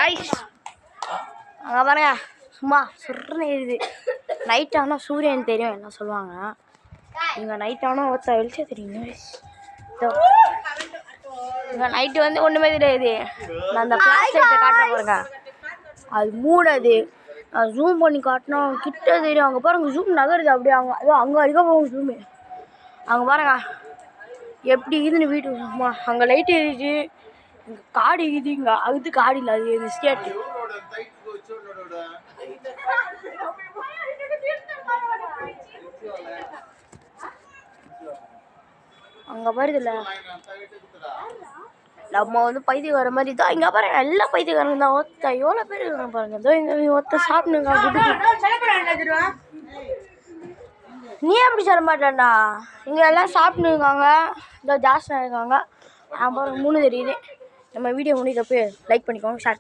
Guys அங்கே பாருங்க சும்மா சுருன்னு இது நைட் ஆனால் சூரியன் தெரியும் என்ன சொல்லுவாங்க. இங்கே நைட் ஆனால் ஒருத்தா வெளிச்சம் தெரியுங்க. இங்கே நைட்டு வந்து ஒன்றுமே தெரியாது. நான் அந்த ஃப்ளாஷ் லைட்டை காட்டுறேன் பாருங்க, அது மூடாது. நான் ஜூம் பண்ணி காட்டினா கிட்ட தெரியும். அங்கே பாருங்க ஜூம் நகருது அப்படியே. அங்கே வரைக்கும் போகும் ஜூமு. அங்கே பாருங்க எப்படி இதுன்னு வீட்டு சும்மா அங்கே லைட் எரியுது. இங்கே காடு இருக்குது. இங்கே அது காடு இல்லை, அது இது ஸ்டேட்டு. அங்கே பாருதில்ல நம்ம வந்து பைத்தியக்கார மாதிரி தான். இங்கே பாருங்க எல்லாம் பைத்தியக்காரங்க தான். ஒருத்த எவ்வளோ பேர் இருக்காங்க பாருங்க. இதோ இங்கே ஒருத்த சாப்பிடுங்க. நீ எப்படி சொல்ல மாட்டேன்டா. இங்கே எல்லாம் சாப்பிட்டுருக்காங்க. இதோ ஜாஸ்தியாக இருக்காங்க. பாருங்க 3 தெரியுது. நம்ம வீடியோ முடிக்கிறப்ப லைக் பண்ணிக்கோங்க, ஷேர்